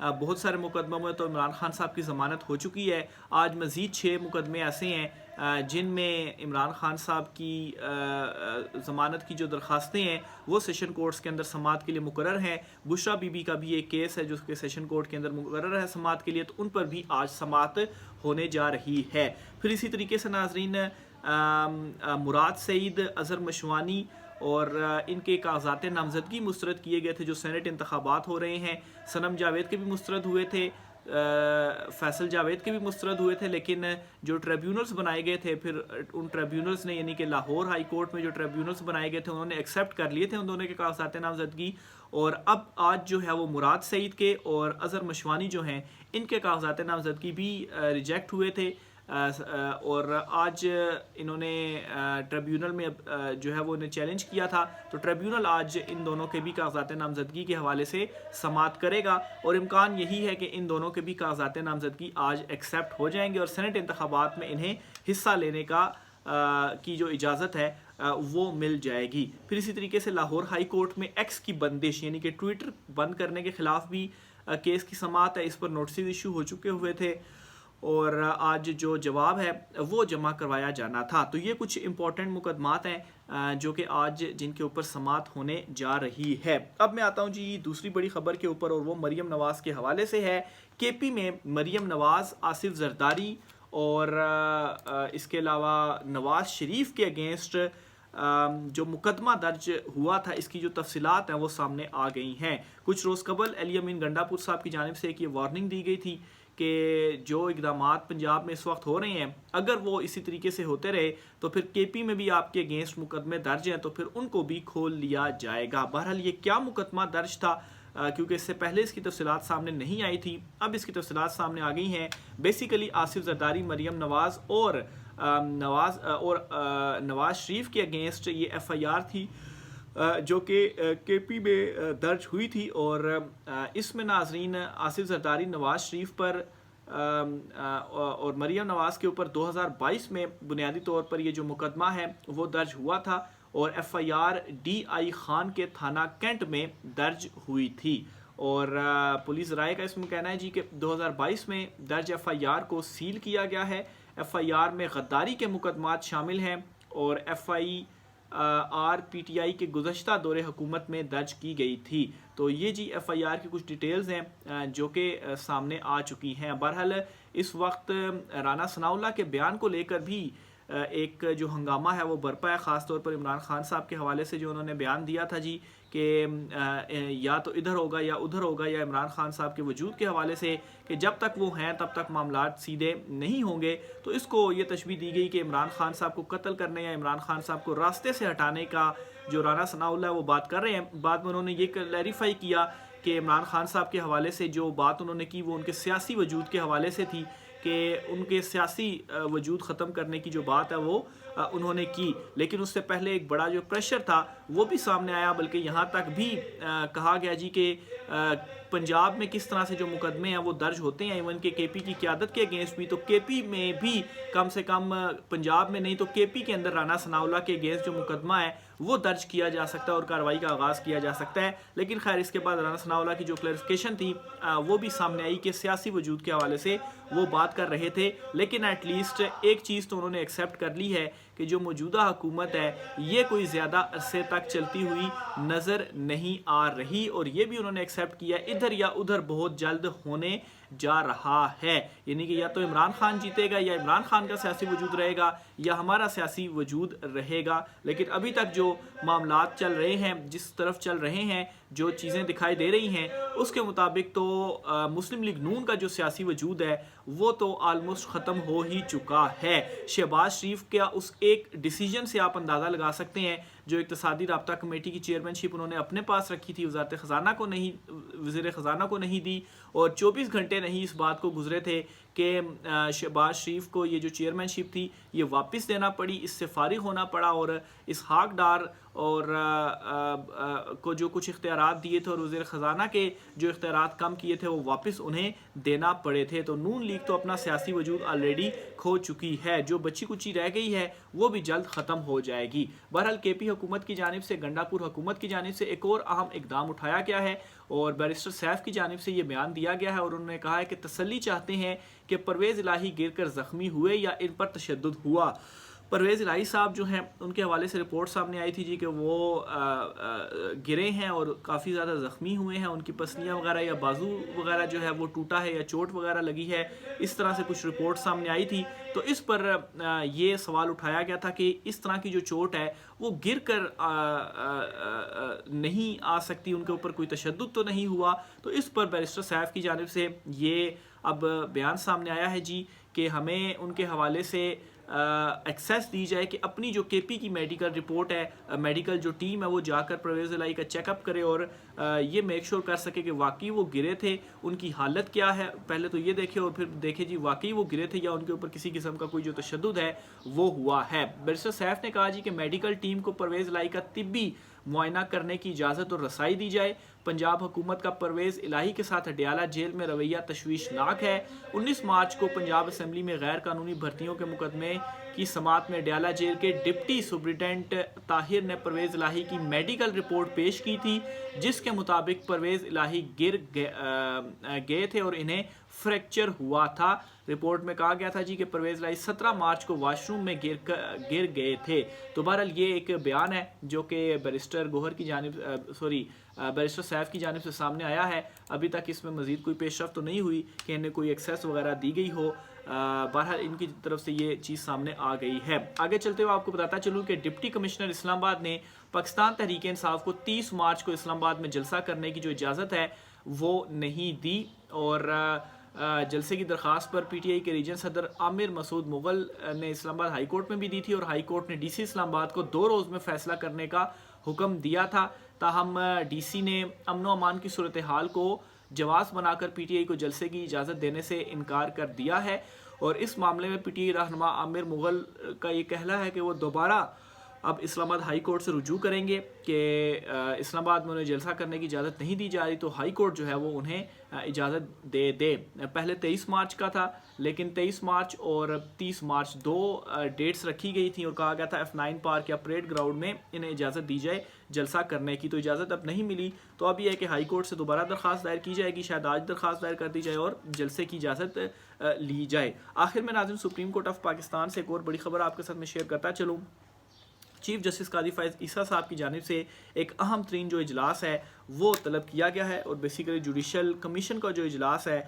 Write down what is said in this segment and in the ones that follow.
بہت سارے مقدموں میں تو عمران خان صاحب کی ضمانت ہو چکی ہے. آج مزید 6 مقدمے ایسے ہیں جن میں عمران خان صاحب کی ضمانت کی جو درخواستیں ہیں وہ سیشن کورٹس کے اندر سماعت کے لیے مقرر ہیں. بشرا بی بی کا بھی ایک کیس ہے جو کہ سیشن کورٹ کے اندر مقرر ہے سماعت کے لیے, تو ان پر بھی آج سماعت ہونے جا رہی ہے. پھر اسی طریقے سے ناظرین مراد سعید, اظہر مشوانی اور ان کے کاغذات نامزدگی مسترد کیے گئے تھے جو سینٹ انتخابات ہو رہے ہیں. صنم جاوید کے بھی مسترد ہوئے تھے, فیصل جاوید کے بھی مسترد ہوئے تھے, لیکن جو ٹریبیونلز بنائے گئے تھے پھر ان ٹریبیونلز نے یعنی کہ لاہور ہائی کورٹ میں جو ٹریبیونلز بنائے گئے تھے انہوں نے ایکسیپٹ کر لیے تھے ان دونوں کے کاغذات نامزدگی. اور اب آج جو ہے وہ مراد سعید کے اور اظہر مشوانی جو ہیں ان کے کاغذات نامزدگی بھی ریجیکٹ ہوئے تھے, اور آج انہوں نے ٹریبیونل میں جو ہے وہ انہیں چیلنج کیا تھا, تو ٹریبیونل آج ان دونوں کے بھی کاغذات نامزدگی کے حوالے سے سماعت کرے گا, اور امکان یہی ہے کہ ان دونوں کے بھی کاغذات نامزدگی آج ایکسیپٹ ہو جائیں گے اور سینٹ انتخابات میں انہیں حصہ لینے کی جو اجازت ہے وہ مل جائے گی. پھر اسی طریقے سے لاہور ہائی کورٹ میں ایکس کی بندش یعنی کہ ٹویٹر بند کرنے کے خلاف بھی کیس کی سماعت ہے. اس پر نوٹسز ایشو ہو چکے ہوئے تھے اور آج جو جواب ہے وہ جمع کروایا جانا تھا. تو یہ کچھ امپورٹنٹ مقدمات ہیں جو کہ آج جن کے اوپر سماعت ہونے جا رہی ہے. اب میں آتا ہوں جی دوسری بڑی خبر کے اوپر, اور وہ مریم نواز کے حوالے سے ہے. کے پی میں مریم نواز, آصف زرداری اور اس کے علاوہ نواز شریف کے اگینسٹ جو مقدمہ درج ہوا تھا اس کی جو تفصیلات ہیں وہ سامنے آ گئی ہیں. کچھ روز قبل علی امین گنڈا پور صاحب کی جانب سے ایک یہ وارننگ دی گئی تھی کہ جو اقدامات پنجاب میں اس وقت ہو رہے ہیں اگر وہ اسی طریقے سے ہوتے رہے تو پھر کے پی میں بھی آپ کے اگینسٹ مقدمے درج ہیں تو پھر ان کو بھی کھول لیا جائے گا. بہرحال یہ کیا مقدمہ درج تھا کیونکہ اس سے پہلے اس کی تفصیلات سامنے نہیں آئی تھی, اب اس کی تفصیلات سامنے آ گئی ہیں. بیسیکلی آصف زرداری, مریم نواز اور نواز شریف کے اگینسٹ یہ ایف آئی آر تھی جو کہ کے پی میں درج ہوئی تھی, اور اس میں ناظرین آصف زرداری, نواز شریف پر اور مریم نواز کے اوپر 2022 میں بنیادی طور پر یہ جو مقدمہ ہے وہ درج ہوا تھا, اور F I R D I Khan کے تھانہ کینٹ میں درج ہوئی تھی. اور پولیس رائے کا اس میں کہنا ہے جی کہ 2022 میں درج ایف آئی آر کو سیل کیا گیا ہے. ایف آئی آر میں غداری کے مقدمات شامل ہیں اور F I R P T I کے گزشتہ دور حکومت میں درج کی گئی تھی. تو یہ جی ایف آئی آر کی کچھ ڈیٹیلز ہیں جو کہ سامنے آ چکی ہیں. بہرحال اس وقت رانا ثناء اللہ کے بیان کو لے کر بھی ایک جو ہنگامہ ہے وہ برپا ہے, خاص طور پر عمران خان صاحب کے حوالے سے جو انہوں نے بیان دیا تھا جی کہ یا تو ادھر ہوگا یا ادھر ہوگا, یا عمران خان صاحب کے وجود کے حوالے سے کہ جب تک وہ ہیں تب تک معاملات سیدھے نہیں ہوں گے. تو اس کو یہ تشبیہ دی گئی کہ عمران خان صاحب کو قتل کرنے یا عمران خان صاحب کو راستے سے ہٹانے کا جو رانا ثناء اللہ وہ بات کر رہے ہیں. بعد میں انہوں نے یہ کلیریفائی کیا کہ عمران خان صاحب کے حوالے سے جو بات انہوں نے کی وہ ان کے سیاسی وجود کے حوالے سے تھی کہ ان کے سیاسی وجود ختم کرنے کی جو بات ہے وہ انہوں نے کی, لیکن اس سے پہلے ایک بڑا جو پریشر تھا وہ بھی سامنے آیا, بلکہ یہاں تک بھی کہا گیا جی کہ پنجاب میں کس طرح سے جو مقدمے ہیں وہ درج ہوتے ہیں ایون کہ کے پی کی قیادت کے اگینسٹ بھی, تو کے پی میں بھی کم سے کم پنجاب میں نہیں تو کے پی کے اندر رانا ثناء اللہ کے اگینسٹ جو مقدمہ ہے وہ درج کیا جا سکتا ہے اور کارروائی کا آغاز کیا جا سکتا ہے. لیکن خیر اس کے بعد رانا ثناء اللہ کی جو کلیریفیکیشن تھی وہ بھی سامنے آئی کہ سیاسی وجود کے حوالے سے وہ بات کر رہے تھے, لیکن ایٹ لیسٹ ایک چیز تو انہوں نے ایکسیپٹ کر لی ہے کہ جو موجودہ حکومت ہے یہ کوئی زیادہ عرصے تک چلتی ہوئی نظر نہیں آ رہی, اور یہ بھی انہوں نے ایکسیپٹ کیا ادھر یا ادھر بہت جلد ہونے جا رہا ہے. یعنی کہ یا تو عمران خان جیتے گا یا عمران خان کا سیاسی وجود رہے گا یا ہمارا سیاسی وجود رہے گا. لیکن ابھی تک جو معاملات چل رہے ہیں, جس طرف چل رہے ہیں, جو چیزیں دکھائی دے رہی ہیں اس کے مطابق تو مسلم لیگ نون کا جو سیاسی وجود ہے وہ تو آلموسٹ ختم ہو ہی چکا ہے. شہباز شریف کا اس ایک ڈیسیجن سے آپ اندازہ لگا سکتے ہیں جو اقتصادی رابطہ کمیٹی کی چیئرمین شپ انہوں نے اپنے پاس رکھی تھی, وزارت خزانہ کو نہیں, وزیر خزانہ کو نہیں دی, اور 24 گھنٹے نہیں اس بات کو گزرے تھے کہ شہباز شریف کو یہ جو چیئرمین شپ تھی یہ واپس دینا پڑی, اس سے فارغ ہونا پڑا, اور اسحاق ڈار اور کو جو کچھ اختیارات دیے تھے اور وزیر خزانہ کے جو اختیارات کم کیے تھے وہ واپس انہیں دینا پڑے تھے. تو نون لیگ تو اپنا سیاسی وجود آلریڈی کھو چکی ہے. جو بچی کچی رہ گئی ہے وہ بھی جلد ختم ہو جائے گی. بہرحال کے پی حکومت کی جانب سے, گنڈا پور حکومت کی جانب سے ایک اور اہم اقدام اٹھایا گیا ہے اور بیرسٹر سیف کی جانب سے یہ بیان دیا گیا ہے اور انہوں نے کہا ہے کہ تسلی چاہتے ہیں کہ پرویز الہی گر کر زخمی ہوئے یا ان پر تشدد ہوا. پرویز الہی صاحب جو ہیں ان کے حوالے سے رپورٹ سامنے آئی تھی جی کہ وہ گرے ہیں اور کافی زیادہ زخمی ہوئے ہیں, ان کی پسلیاں وغیرہ یا بازو وغیرہ جو ہے وہ ٹوٹا ہے یا چوٹ وغیرہ لگی ہے, اس طرح سے کچھ رپورٹ سامنے آئی تھی. تو اس پر یہ سوال اٹھایا گیا تھا کہ اس طرح کی جو چوٹ ہے وہ گر کر نہیں آ سکتی, ان کے اوپر کوئی تشدد تو نہیں ہوا. تو اس پر بیرسٹر سیف کی جانب سے یہ اب بیان سامنے آیا ہے جی کہ ہمیں ان کے حوالے سے ایکسیس دی جائے کہ اپنی جو کے پی کی میڈیکل رپورٹ ہے, میڈیکل جو ٹیم ہے وہ جا کر پرویز الہی کا چیک اپ کرے اور یہ میک شور کر سکے کہ واقعی وہ گرے تھے, ان کی حالت کیا ہے, پہلے تو یہ دیکھے اور پھر دیکھے جی واقعی وہ گرے تھے یا ان کے اوپر کسی قسم کا کوئی جو تشدد ہے وہ ہوا ہے. بیرسٹر سیف نے کہا جی کہ میڈیکل ٹیم کو پرویز الہی کا طبی معائنہ کرنے کی اجازت اور رسائی دی جائے. پنجاب حکومت کا پرویز الہی کے ساتھ اڈیالہ جیل میں رویہ تشویشناک ہے. 19 مارچ کو پنجاب اسمبلی میں غیر قانونی بھرتیوں کے مقدمے کی سماعت میں اڈیالہ جیل کے ڈپٹی سپرنٹینڈنٹ طاہر نے پرویز الہی کی میڈیکل رپورٹ پیش کی تھی جس کے مطابق پرویز الہی گر گئے تھے اور انہیں فریکچر ہوا تھا. رپورٹ میں کہا گیا تھا جی کہ پرویز الہی 17 مارچ کو واش روم میں گر گئے تھے. تو بہرحال یہ ایک بیان ہے جو کہ بیرسٹر گوہر کی جانب بیرسٹر سیف کی جانب سے سامنے آیا ہے. ابھی تک اس میں مزید کوئی پیش رفت تو نہیں ہوئی کہ انہیں کوئی ایکسیس وغیرہ دی گئی ہو. بہرحال ان کی طرف سے یہ چیز سامنے آ گئی ہے. آگے چلتے ہوئے آپ کو بتاتا چلوں کہ ڈپٹی کمشنر اسلام آباد نے پاکستان تحریک انصاف کو 30 مارچ کو اسلام آباد میں جلسہ کرنے کی جو اجازت ہے وہ نہیں دی اور جلسے کی درخواست پر پی ٹی آئی کے ریجن صدر عامر مسعود مغل نے اسلام آباد ہائی کورٹ میں بھی دی تھی اور ہائی کورٹ نے ڈی سی اسلام آباد کو 2 روز میں فیصلہ کرنے کا حکم دیا تھا. تاہم ڈی سی نے امن و امان کی صورتحال کو جواز بنا کر پی ٹی آئی کو جلسے کی اجازت دینے سے انکار کر دیا ہے اور اس معاملے میں پی ٹی آئی رہنما عامر مغل کا یہ کہنا ہے کہ وہ دوبارہ اب اسلام آباد ہائی کورٹ سے رجوع کریں گے کہ اسلام آباد میں انہیں جلسہ کرنے کی اجازت نہیں دی جا رہی تو ہائی کورٹ جو ہے وہ انہیں اجازت دے دے. پہلے 23 مارچ کا تھا لیکن 23 مارچ اور 30 مارچ 2 ڈیٹس رکھی گئی تھیں اور کہا گیا تھا F9 پارک یا پریڈ گراؤنڈ میں انہیں اجازت دی جائے جلسہ کرنے کی. تو اجازت اب نہیں ملی تو اب یہ ہے کہ ہائی کورٹ سے دوبارہ درخواست دائر کی جائے گی, شاید آج درخواست دائر کر دی جائے اور جلسے کی اجازت لی جائے. آخر میں ناظرین سپریم کورٹ آف پاکستان سے ایک اور بڑی خبر آپ کے ساتھ میں شیئر کرتا چلوں. چیف جسٹس قاضی فائز عیسیٰ صاحب کی جانب سے ایک اہم ترین جو اجلاس ہے وہ طلب کیا گیا ہے اور بیسیکلی جوڈیشل کمیشن کا جو اجلاس ہے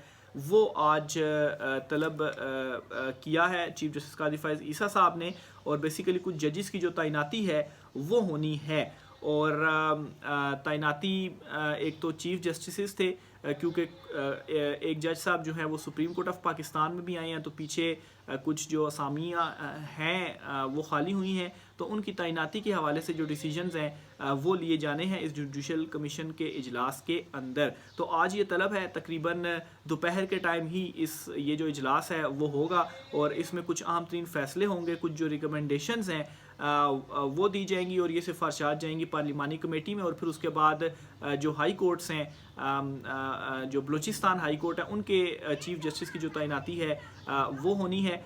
وہ آج طلب کیا ہے چیف جسٹس قاضی فائز عیسیٰ صاحب نے اور بیسیکلی کچھ ججز کی جو تعیناتی ہے وہ ہونی ہے اور تعیناتی ایک تو چیف جسٹسز تھے کیونکہ ایک جج صاحب جو ہیں وہ سپریم کورٹ آف پاکستان میں بھی آئے ہیں تو پیچھے کچھ جو اسامیاں ہیں وہ خالی ہوئی ہیں تو ان کی تعیناتی کے حوالے سے جو ڈیسیجنز ہیں وہ لیے جانے ہیں اس جوڈیشل کمیشن کے اجلاس کے اندر. تو آج یہ طلب ہے تقریباً دوپہر کے ٹائم ہی یہ جو اجلاس ہے وہ ہوگا اور اس میں کچھ اہم ترین فیصلے ہوں گے, کچھ جو ریکمنڈیشنز ہیں وہ دی جائیں گی اور یہ سفارشات جائیں گی پارلیمانی کمیٹی میں اور پھر اس کے بعد جو ہائی کورٹس ہیں جو بلوچستان ہائی کورٹ ہے ان کے چیف جسٹس کی جو تعیناتی ہے وہ ہونی ہے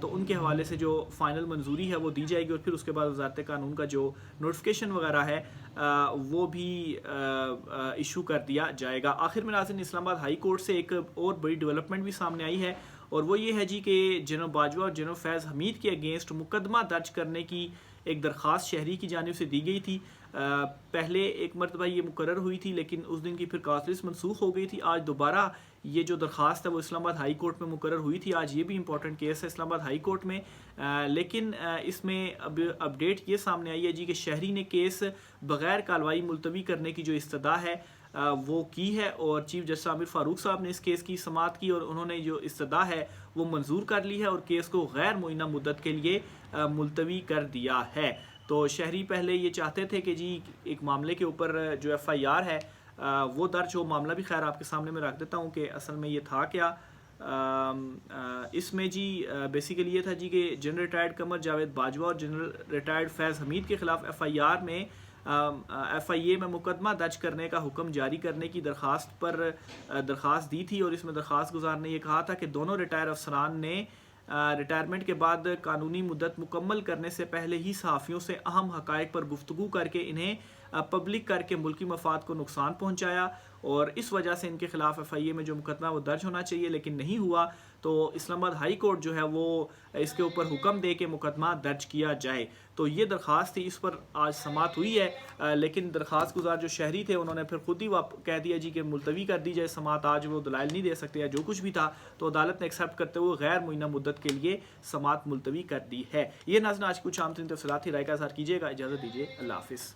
تو ان کے حوالے سے جو فائنل منظوری ہے وہ دی جائے گی اور پھر اس کے بعد وزارت قانون کا جو نوٹیفکیشن وغیرہ ہے وہ بھی ایشو کر دیا جائے گا. آخر میں ناظرین اسلام آباد ہائی کورٹ سے ایک اور بڑی ڈیولپمنٹ بھی سامنے آئی ہے اور وہ یہ ہے جی کہ جناب باجوہ اور جناب فیض حمید کے اگینسٹ مقدمہ درج کرنے کی ایک درخواست شہری کی جانب سے دی گئی تھی. پہلے ایک مرتبہ یہ مقرر ہوئی تھی لیکن اس دن کی پھر کاز لسٹ منسوخ ہو گئی تھی. آج دوبارہ یہ جو درخواست ہے وہ اسلام آباد ہائی کورٹ میں مقرر ہوئی تھی. آج یہ بھی امپورٹنٹ کیس ہے اسلام آباد ہائی کورٹ میں لیکن اس میں اب اپڈیٹ یہ سامنے آئی ہے جی کہ شہری نے کیس بغیر کارروائی ملتوی کرنے کی جو استدعا ہے وہ کی ہے اور چیف جسٹس عامر فاروق صاحب نے اس کیس کی سماعت کی اور انہوں نے جو استدعا ہے وہ منظور کر لی ہے اور کیس کو غیر معینہ مدت کے لیے ملتوی کر دیا ہے. تو شہری پہلے یہ چاہتے تھے کہ جی ایک معاملے کے اوپر جو ایف آئی آر ہے وہ درج ہو. معاملہ بھی خیر آپ کے سامنے میں رکھ دیتا ہوں کہ اصل میں یہ تھا کیا. اس میں جی بیسیکلی یہ تھا جی کہ جنرل ریٹائرڈ قمر جاوید باجوہ اور جنرل ریٹائرڈ فیض حمید کے خلاف ایف آئی اے میں مقدمہ درج کرنے کا حکم جاری کرنے کی درخواست دی تھی، اور اس میں درخواست گزار نے یہ کہا تھا کہ دونوں ریٹائر افسران نے ریٹائرمنٹ کے بعد قانونی مدت مکمل کرنے سے پہلے ہی صحافیوں سے اہم حقائق پر گفتگو کر کے انہیں پبلک کر کے ملکی مفاد کو نقصان پہنچایا، اور اس وجہ سے ان کے خلاف ایف آئی اے میں جو مقدمہ وہ درج ہونا چاہیے لیکن نہیں ہوا، تو اسلام آباد ہائی کورٹ جو ہے وہ اس کے اوپر حکم دے کے مقدمہ درج کیا جائے۔ تو یہ درخواست تھی، اس پر آج سماعت ہوئی ہے، لیکن درخواست گزار جو شہری تھے انہوں نے پھر خود ہی کہہ دیا جی کہ ملتوی کر دی جائے سماعت، آج وہ دلائل نہیں دے سکتے یا جو کچھ بھی تھا، تو عدالت نے ایکسیپٹ کرتے ہوئے غیر معینہ مدت کے لیے سماعت ملتوی کر دی ہے۔ یہ ناظرین آج کچھ عام ترین تفصیلات تھی، رائے کا اظہار کیجیے گا، اجازت دیجیے، اللہ حافظ۔